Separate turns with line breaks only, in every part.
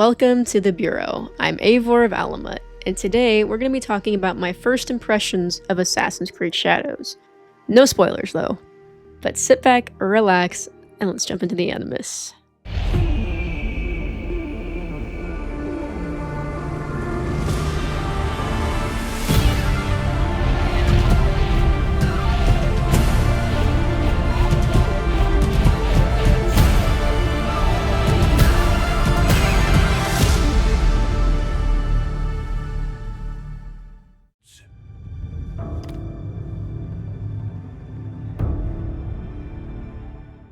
Welcome to the Bureau. I'm Eivor of Alamut, and today we're going to be talking about my first impressions of Assassin's Creed Shadows. No spoilers though, but sit back, relax, and let's jump into the Animus.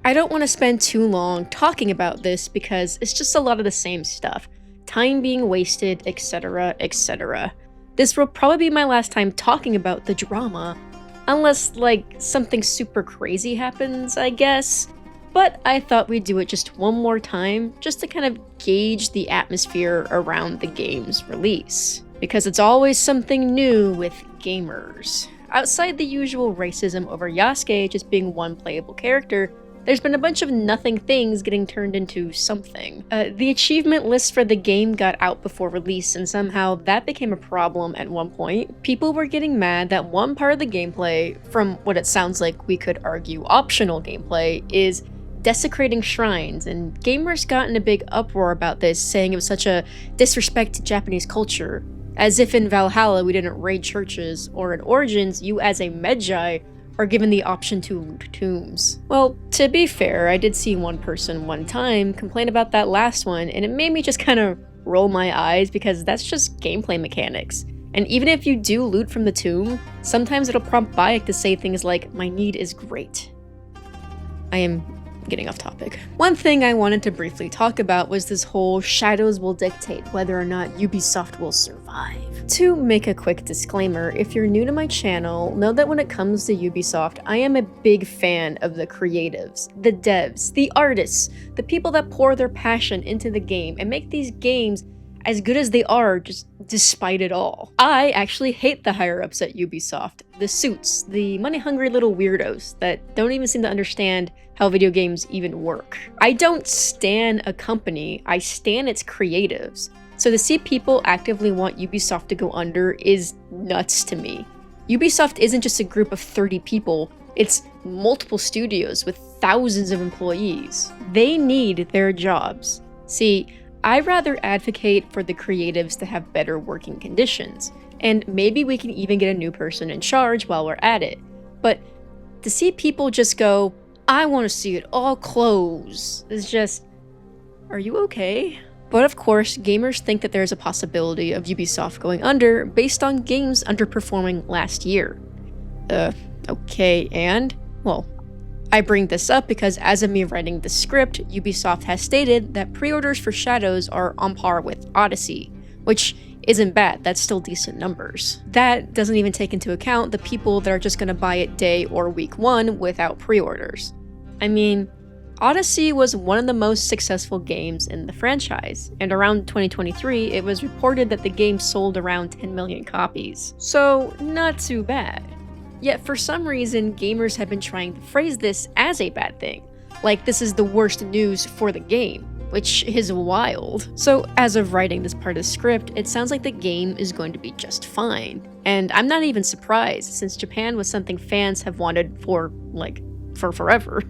I don't want to spend too long talking about this because it's just a lot of the same stuff. Time being wasted, etc, etc. This will probably be my last time talking about the drama, unless something super crazy happens, I guess. But I thought we'd do it just one more time, just to kind of gauge the atmosphere around the game's release. Because it's always something new with gamers. Outside the usual racism over Yasuke just being one playable character, there's been a bunch of nothing things getting turned into something. The achievement list for the game got out before release, and somehow that became a problem at one point. People were getting mad that one part of the gameplay, from what it sounds like we could argue optional gameplay, is desecrating shrines, and gamers got in a big uproar about this, saying it was such a disrespect to Japanese culture. As if in Valhalla we didn't raid churches, or in Origins you as a Medjay are given the option to loot tombs. Well, to be fair, I did see one person one time complain about that last one, and it made me just kind of roll my eyes because that's just gameplay mechanics. And even if you do loot from the tomb, sometimes it'll prompt Bayek to say things like, "My need is great." I am getting off topic. One thing I wanted to briefly talk about was this whole shadows will dictate whether or not Ubisoft will survive. To make a quick disclaimer, if you're new to my channel, know that when it comes to Ubisoft, I am a big fan of the creatives, the devs, the artists, the people that pour their passion into the game and make these games as good as they are, just despite it all. I actually hate the higher-ups at Ubisoft, the suits, the money-hungry little weirdos that don't even seem to understand how video games even work. I don't stan a company, I stan its creatives. So to see people actively want Ubisoft to go under is nuts to me. Ubisoft isn't just a group of 30 people, it's multiple studios with thousands of employees. They need their jobs. See, I rather advocate for the creatives to have better working conditions, and maybe we can even get a new person in charge while we're at it. But to see people just go, "I want to see it all close," is just, are you okay? But of course, gamers think that there's a possibility of Ubisoft going under based on games underperforming last year. Okay, and? Well, I bring this up because as of me writing the script, Ubisoft has stated that pre-orders for Shadows are on par with Odyssey, which isn't bad, that's still decent numbers. That doesn't even take into account the people that are just gonna buy it day or week one without pre-orders. I mean, Odyssey was one of the most successful games in the franchise, and around 2023, it was reported that the game sold around 10 million copies. So, not too bad. Yet for some reason, gamers have been trying to phrase this as a bad thing, like this is the worst news for the game, which is wild. So as of writing this part of the script, it sounds like the game is going to be just fine. And I'm not even surprised, since Japan was something fans have wanted for forever.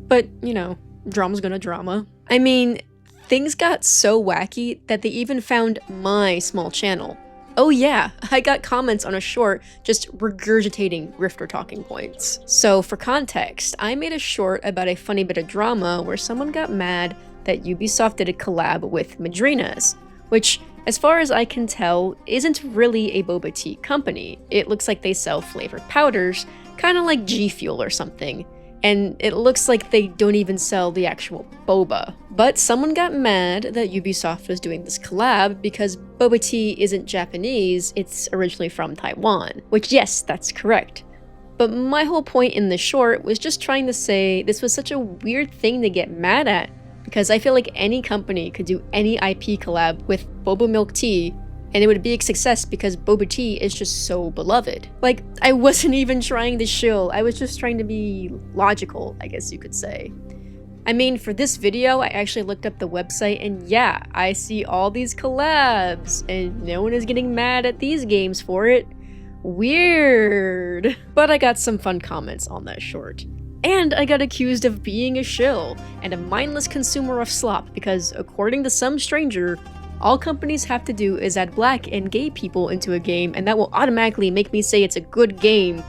But, you know, drama's gonna drama. I mean, things got so wacky that they even found my small channel. Oh yeah, I got comments on a short just regurgitating Rifter talking points. So for context, I made a short about a funny bit of drama where someone got mad that Ubisoft did a collab with Madrinas, which, as far as I can tell, isn't really a boba tea company. It looks like they sell flavored powders, kinda like G Fuel or something. And it looks like they don't even sell the actual boba. But someone got mad that Ubisoft was doing this collab because boba tea isn't Japanese, it's originally from Taiwan. Which, yes, that's correct. But my whole point in the short was just trying to say this was such a weird thing to get mad at, because I feel like any company could do any IP collab with boba milk tea and it would be a success because boba tea is just so beloved. Like, I wasn't even trying to shill, I was just trying to be logical, I guess you could say. I mean, for this video, I actually looked up the website and yeah, I see all these collabs and no one is getting mad at these games for it. Weird. But I got some fun comments on that short. And I got accused of being a shill and a mindless consumer of slop because, according to some stranger, all companies have to do is add black and gay people into a game and that will automatically make me say it's a good game.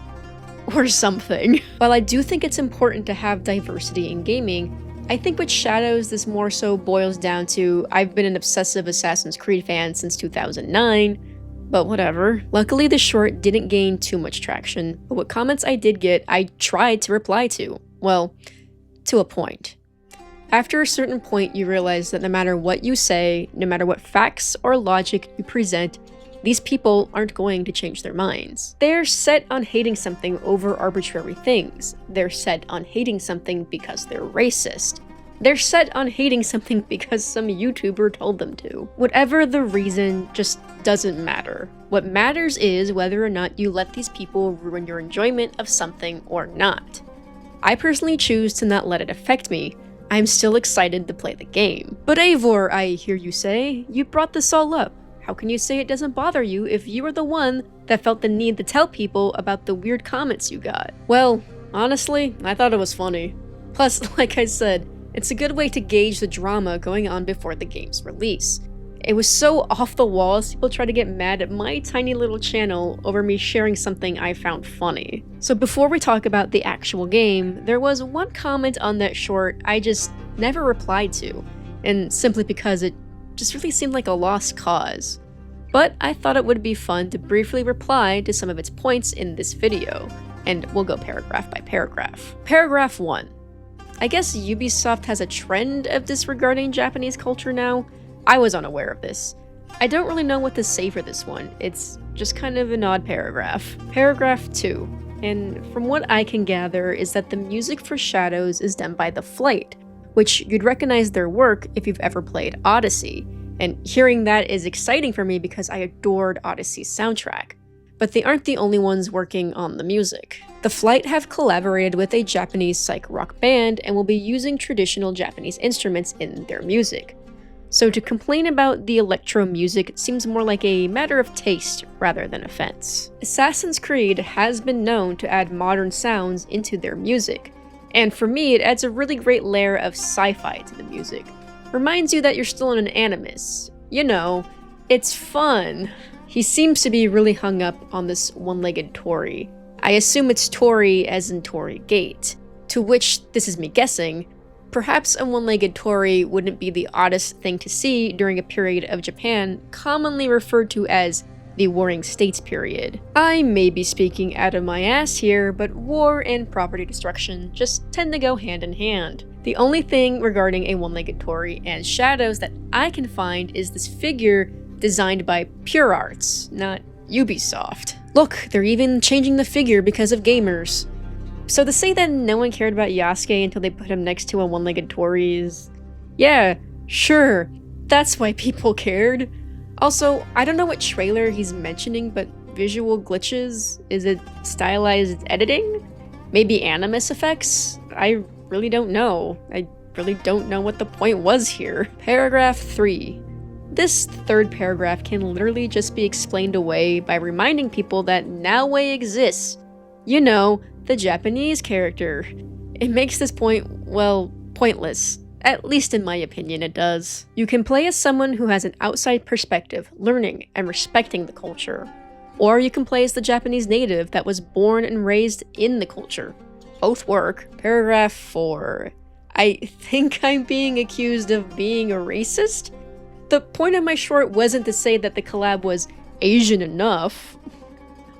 Or something. While I do think it's important to have diversity in gaming, I think with Shadows this more so boils down to I've been an obsessive Assassin's Creed fan since 2009, but whatever. Luckily the short didn't gain too much traction, but what comments I did get I tried to reply to. Well, to a point. After a certain point you realize that no matter what you say, no matter what facts or logic you present, these people aren't going to change their minds. They're set on hating something over arbitrary things. They're set on hating something because they're racist. They're set on hating something because some YouTuber told them to. Whatever the reason just doesn't matter. What matters is whether or not you let these people ruin your enjoyment of something or not. I personally choose to not let it affect me. I'm still excited to play the game. But Eivor, I hear you say, you brought this all up. How can you say it doesn't bother you if you were the one that felt the need to tell people about the weird comments you got? Well, honestly, I thought it was funny. Plus, like I said, it's a good way to gauge the drama going on before the game's release. It was so off the walls, people try to get mad at my tiny little channel over me sharing something I found funny. So before we talk about the actual game, there was one comment on that short I just never replied to, and simply because it just really seemed like a lost cause. But I thought it would be fun to briefly reply to some of its points in this video, and we'll go paragraph by paragraph. Paragraph 1. I guess Ubisoft has a trend of disregarding Japanese culture now. I was unaware of this. I don't really know what to say for this one. It's just kind of an odd paragraph. Paragraph 2. And from what I can gather is that the music for Shadows is done by The Flight, which you'd recognize their work if you've ever played Odyssey, and hearing that is exciting for me because I adored Odyssey's soundtrack. But they aren't the only ones working on the music. The Flight have collaborated with a Japanese psych rock band and will be using traditional Japanese instruments in their music. So to complain about the electro music seems more like a matter of taste rather than offense. Assassin's Creed has been known to add modern sounds into their music, and for me it adds a really great layer of sci-fi to the music. Reminds you that you're still in an animus. You know, it's fun. He seems to be really hung up on this one-legged Tory. I assume it's Tory as in Tory Gate, to which, this is me guessing, perhaps a one-legged Tory wouldn't be the oddest thing to see during a period of Japan commonly referred to as the Warring States period. I may be speaking out of my ass here, but war and property destruction just tend to go hand in hand. The only thing regarding a one-legged Tory and Shadows that I can find is this figure designed by Pure Arts, not Ubisoft. Look, they're even changing the figure because of gamers. So to say that no one cared about Yasuke until they put him next to a one-legged Tory is... yeah, sure, that's why people cared. Also, I don't know what trailer he's mentioning, but visual glitches? Is it stylized editing? Maybe animus effects? I really don't know. I really don't know what the point was here. Paragraph 3. This third paragraph can literally just be explained away by reminding people that Naoe exists. You know, the Japanese character. It makes this point, well, pointless. At least in my opinion it does. You can play as someone who has an outside perspective, learning and respecting the culture. Or you can play as the Japanese native that was born and raised in the culture. Both work. Paragraph 4. I think I'm being accused of being a racist? The point of my short wasn't to say that the collab was Asian enough.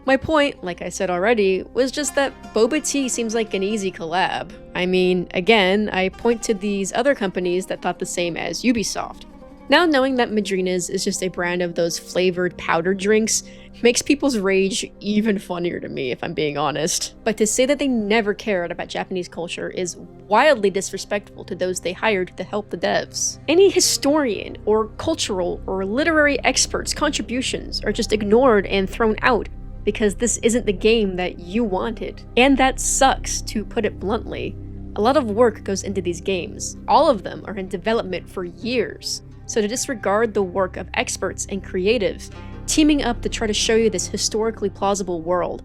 My point, like I said already, was just that Boba Tea seems like an easy collab. I mean, again, I point to these other companies that thought the same as Ubisoft. Now knowing that Madrinas is just a brand of those flavored powdered drinks makes people's rage even funnier to me, if I'm being honest. But to say that they never cared about Japanese culture is wildly disrespectful to those they hired to help the devs. Any historian or cultural or literary expert's contributions are just ignored and thrown out because this isn't the game that you wanted. And that sucks, to put it bluntly. A lot of work goes into these games. All of them are in development for years. So to disregard the work of experts and creatives, teaming up to try to show you this historically plausible world,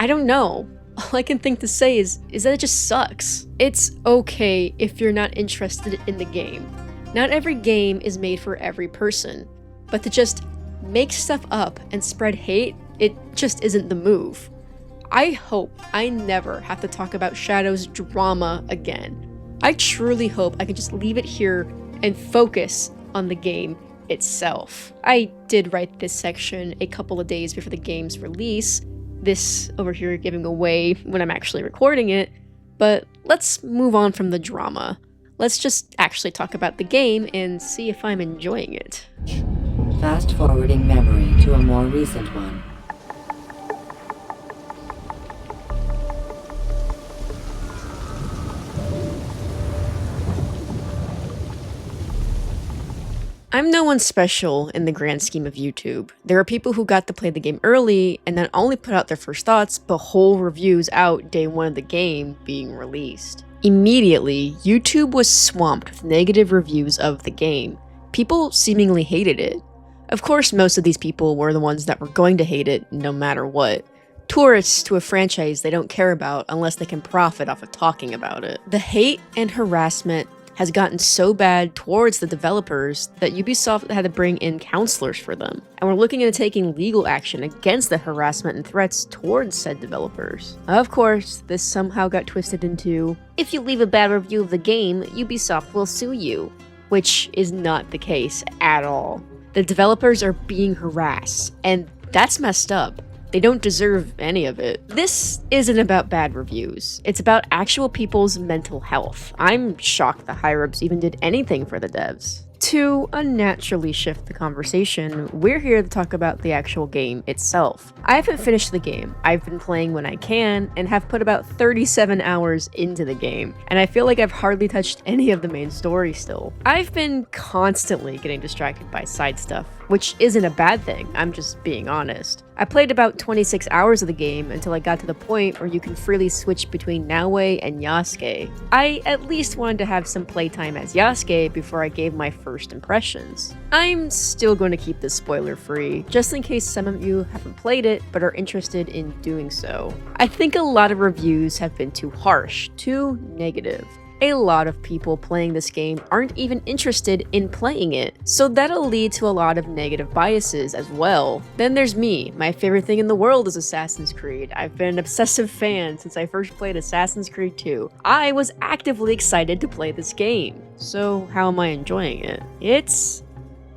I don't know. All I can think to say is that it just sucks. It's okay if you're not interested in the game. Not every game is made for every person, but to just make stuff up and spread hate, it just isn't the move. I hope I never have to talk about Shadow's drama again. I truly hope I can just leave it here and focus on the game itself. I did write this section a couple of days before the game's release, this over here giving away when I'm actually recording it, but let's move on from the drama. Let's just actually talk about the game and see if I'm enjoying it.
Fast forwarding memory to a more recent one.
I'm no one special in the grand scheme of YouTube. There are people who got to play the game early and not only put out their first thoughts, but whole reviews out day one of the game being released. Immediately, YouTube was swamped with negative reviews of the game. People seemingly hated it. Of course, most of these people were the ones that were going to hate it no matter what. Tourists to a franchise they don't care about unless they can profit off of talking about it. The hate and harassment has gotten so bad towards the developers that Ubisoft had to bring in counselors for them, and we're looking into taking legal action against the harassment and threats towards said developers. Of course, this somehow got twisted into, if you leave a bad review of the game, Ubisoft will sue you, which is not the case at all. The developers are being harassed, and that's messed up. They don't deserve any of it. This isn't about bad reviews. It's about actual people's mental health. I'm shocked the higher-ups even did anything for the devs. To unnaturally shift the conversation, we're here to talk about the actual game itself. I haven't finished the game. I've been playing when I can, and have put about 37 hours into the game, and I feel like I've hardly touched any of the main story still. I've been constantly getting distracted by side stuff, which isn't a bad thing, I'm just being honest. I played about 26 hours of the game until I got to the point where you can freely switch between Naoe and Yasuke. I at least wanted to have some playtime as Yasuke before I gave my first impressions. I'm still going to keep this spoiler free, just in case some of you haven't played it but are interested in doing so. I think a lot of reviews have been too harsh, too negative. A lot of people playing this game aren't even interested in playing it, so that'll lead to a lot of negative biases as well. Then there's me. My favorite thing in the world is Assassin's Creed. I've been an obsessive fan since I first played Assassin's Creed 2. I was actively excited to play this game. So how am I enjoying it? It's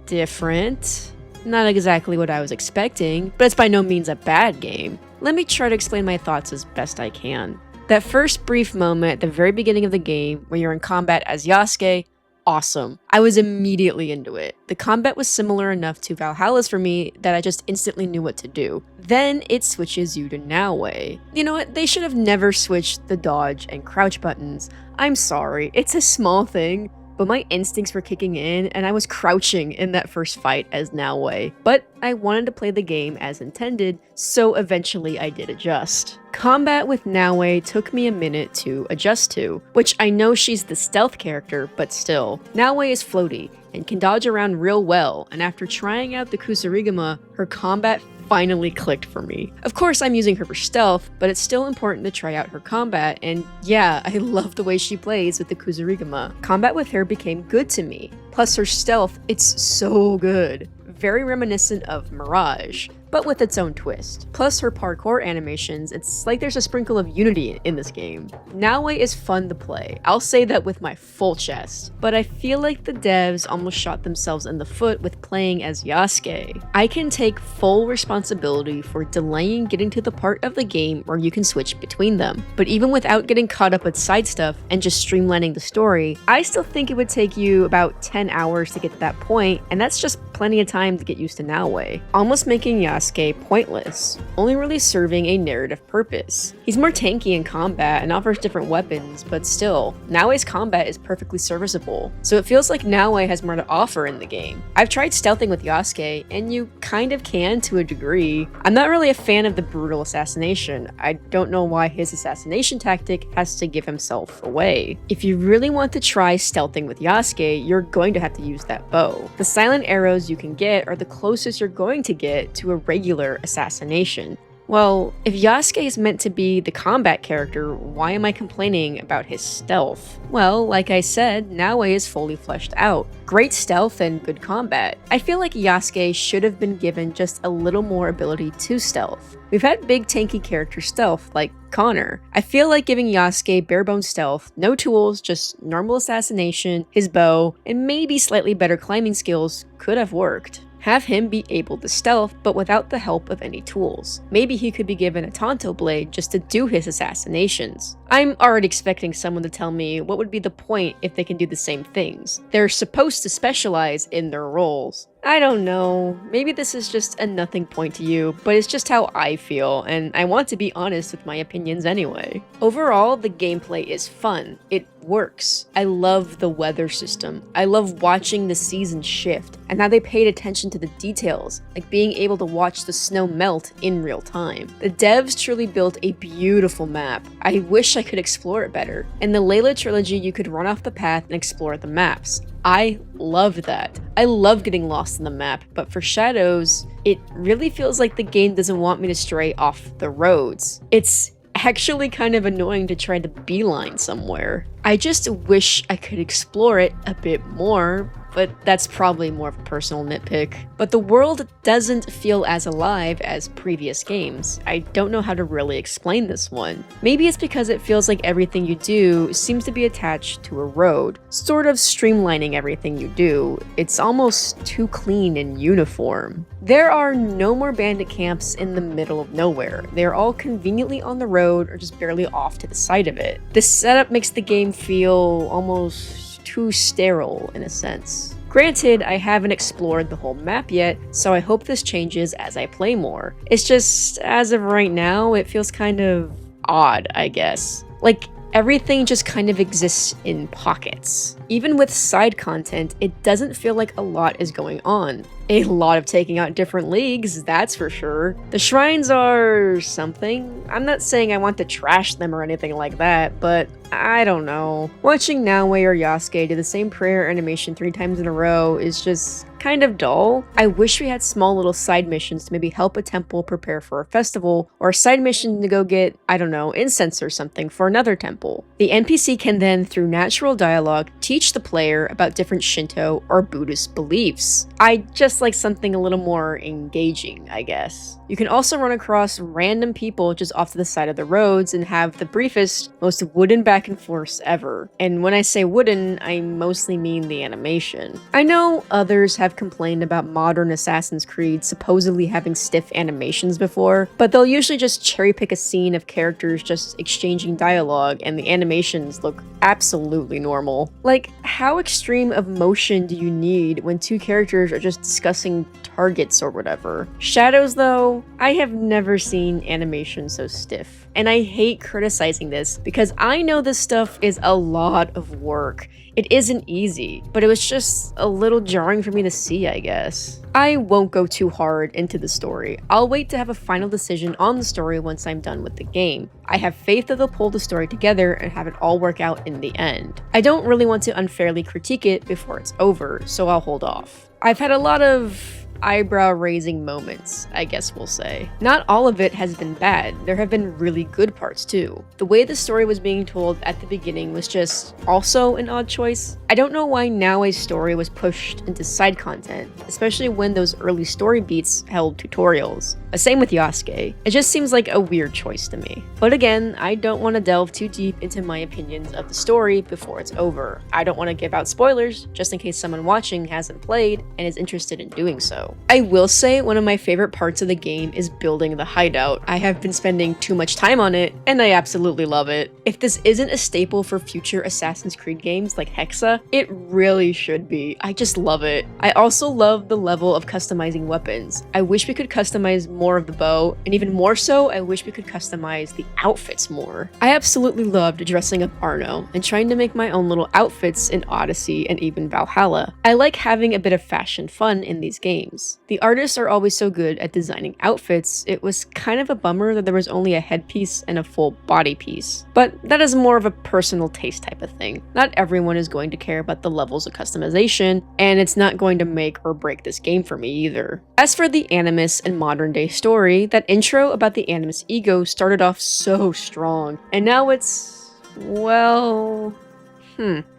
different. Not exactly what I was expecting, but it's by no means a bad game. Let me try to explain my thoughts as best I can. That first brief moment at the very beginning of the game when you're in combat as Yasuke, awesome. I was immediately into it. The combat was similar enough to Valhalla's for me that I just instantly knew what to do. Then it switches you to Naoe. You know what? They should have never switched the dodge and crouch buttons. I'm sorry, it's a small thing, but my instincts were kicking in and I was crouching in that first fight as Naoe. But I wanted to play the game as intended, so eventually I did adjust. Combat with Naoe took me a minute to adjust to, which I know she's the stealth character, but still. Naoe is floaty and can dodge around real well, and after trying out the Kusarigama, her combat finally clicked for me. Of course, I'm using her for stealth, but it's still important to try out her combat, and yeah, I love the way she plays with the Kusarigama. Combat with her became good to me. Plus her stealth, it's so good. Very reminiscent of Mirage, but with its own twist. Plus her parkour animations, it's like there's a sprinkle of unity in this game. Naoe is fun to play, I'll say that with my full chest, but I feel like the devs almost shot themselves in the foot with playing as Yasuke. I can take full responsibility for delaying getting to the part of the game where you can switch between them, but even without getting caught up with side stuff and just streamlining the story, I still think it would take you about 10 hours to get to that point, and that's just plenty of time to get used to Naoe. Almost making Yasuke Yasuke pointless, only really serving a narrative purpose. He's more tanky in combat and offers different weapons, but still, Naoe's combat is perfectly serviceable, so it feels like Naoe has more to offer in the game. I've tried stealthing with Yasuke, and you kind of can to a degree. I'm not really a fan of the brutal assassination. I don't know why his assassination tactic has to give himself away. If you really want to try stealthing with Yasuke, you're going to have to use that bow. The silent arrows you can get are the closest you're going to get to a regular assassination. Well, if Yasuke is meant to be the combat character, why am I complaining about his stealth? Well, like I said, Naoe is fully fleshed out. Great stealth and good combat. I feel like Yasuke should have been given just a little more ability to stealth. We've had big tanky character stealth, like Connor. I feel like giving Yasuke barebones stealth, no tools, just normal assassination, his bow, and maybe slightly better climbing skills could have worked. Have him be able to stealth, but without the help of any tools. Maybe he could be given a Tanto blade just to do his assassinations. I'm already expecting someone to tell me what would be the point if they can do the same things. They're supposed to specialize in their roles. I don't know, maybe this is just a nothing point to you, but it's just how I feel, and I want to be honest with my opinions anyway. Overall, the gameplay is fun. It works. I love the weather system. I love watching the seasons shift, and how they paid attention to the details, like being able to watch the snow melt in real time. The devs truly built a beautiful map. I wish I could explore it better. In the Layla trilogy, you could run off the path and explore the maps. I love that. I love getting lost in the map, but for Shadows, it really feels like the game doesn't want me to stray off the roads. It's actually kind of annoying to try to beeline somewhere. I just wish I could explore it a bit more, but that's probably more of a personal nitpick. But the world doesn't feel as alive as previous games. I don't know how to really explain this one. Maybe it's because it feels like everything you do seems to be attached to a road, sort of streamlining everything you do. It's almost too clean and uniform. There are no more bandit camps in the middle of nowhere. They're all conveniently on the road or just barely off to the side of it. This setup makes the game feel almost too sterile in a sense. Granted, I haven't explored the whole map yet, so I hope this changes as I play more. It's just, as of right now, it feels kind of odd, I guess. Like, everything just kind of exists in pockets. Even with side content, it doesn't feel like a lot is going on. A lot of taking out different leagues, that's for sure. The shrines are something. I'm not saying I want to trash them or anything like that, but I don't know. Watching Naoe or Yasuke do the same prayer animation 3 times in a row is just kind of dull. I wish we had small little side missions to maybe help a temple prepare for a festival, or a side mission to go get, I don't know, incense or something for another temple. The NPC can then, through natural dialogue, teach the player about different Shinto or Buddhist beliefs. I just like something a little more engaging, I guess. You can also run across random people just off to the side of the roads and have the briefest, most wooden back and forths ever. And when I say wooden, I mostly mean the animation. I know others have complained about modern Assassin's Creed supposedly having stiff animations before, but they'll usually just cherry pick a scene of characters just exchanging dialogue and the animations look absolutely normal. Like, how extreme of motion do you need when 2 characters are just discussing targets or whatever? Shadows, though, I have never seen animation so stiff. And I hate criticizing this because I know this stuff is a lot of work. It isn't easy, but it was just a little jarring for me to see, I guess. I won't go too hard into the story. I'll wait to have a final decision on the story once I'm done with the game. I have faith that they'll pull the story together and have it all work out in the end. I don't really want to unfairly critique it before it's over, so I'll hold off. I've had a lot of eyebrow-raising moments, I guess we'll say. Not all of it has been bad. There have been really good parts too. The way the story was being told at the beginning was just also an odd choice. I don't know why Naoe's story was pushed into side content, especially when those early story beats held tutorials. Same with Yasuke. It just seems like a weird choice to me. But again, I don't want to delve too deep into my opinions of the story before it's over. I don't want to give out spoilers, just in case someone watching hasn't played and is interested in doing so. though. I will say one of my favorite parts of the game is building the hideout. I have been spending too much time on it, and I absolutely love it. If this isn't a staple for future Assassin's Creed games like Hexa, it really should be. I just love it. I also love the level of customizing weapons. I wish we could customize more of the bow, and even more so, I wish we could customize the outfits more. I absolutely loved dressing up Arno and trying to make my own little outfits in Odyssey and even Valhalla. I like having a bit of fashion fun in these games. The artists are always so good at designing outfits, it was kind of a bummer that there was only a headpiece and a full body piece. But that is more of a personal taste type of thing. Not everyone is going to care about the levels of customization, and it's not going to make or break this game for me either. As for the Animus and modern day story, that intro about the Animus ego started off so strong, and now it's, well,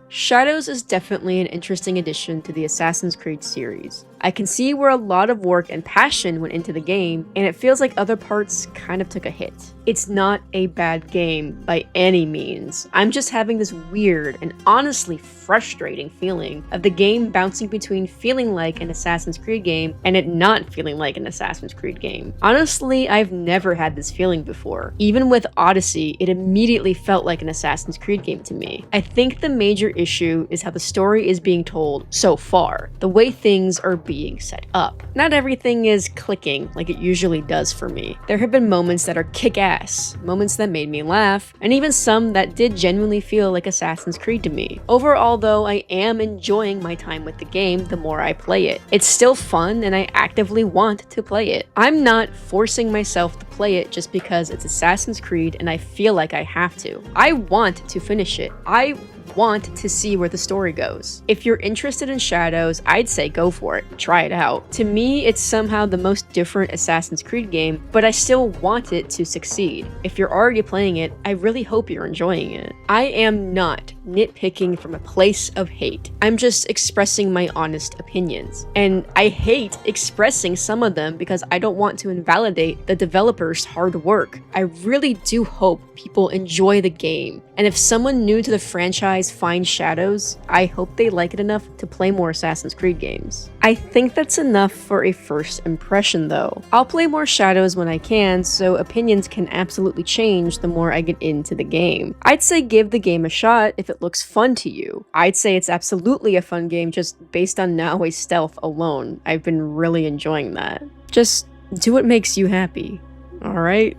Shadows is definitely an interesting addition to the Assassin's Creed series. I can see where a lot of work and passion went into the game, and it feels like other parts kind of took a hit. It's not a bad game by any means. I'm just having this weird and honestly frustrating feeling of the game bouncing between feeling like an Assassin's Creed game and it not feeling like an Assassin's Creed game. Honestly, I've never had this feeling before. Even with Odyssey, it immediately felt like an Assassin's Creed game to me. I think the major issue is how the story is being told so far, the way things are being set up. Not everything is clicking like it usually does for me. There have been moments that are kick-ass, moments that made me laugh, and even some that did genuinely feel like Assassin's Creed to me. Overall though, I am enjoying my time with the game the more I play it. It's still fun and I actively want to play it. I'm not forcing myself to play it just because it's Assassin's Creed and I feel like I have to. I want to finish it. I want to see where the story goes. If you're interested in Shadows, I'd say go for it. Try it out. To me, it's somehow the most different Assassin's Creed game, but I still want it to succeed. If you're already playing it, I really hope you're enjoying it. I am not nitpicking from a place of hate. I'm just expressing my honest opinions. And I hate expressing some of them because I don't want to invalidate the developers' hard work. I really do hope people enjoy the game. And if someone new to the franchise finds Shadows, I hope they like it enough to play more Assassin's Creed games. I think that's enough for a first impression though. I'll play more Shadows when I can, so opinions can absolutely change the more I get into the game. I'd say give the game a shot if it looks fun to you. I'd say it's absolutely a fun game just based on Naoe's stealth alone. I've been really enjoying that. Just do what makes you happy, alright?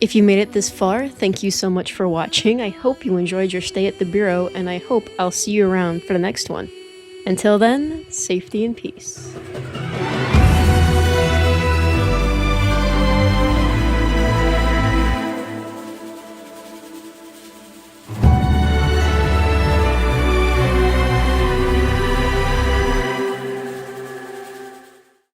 If you made it this far, thank you so much for watching. I hope you enjoyed your stay at the Bureau, and I hope I'll see you around for the next one. Until then, safety and peace.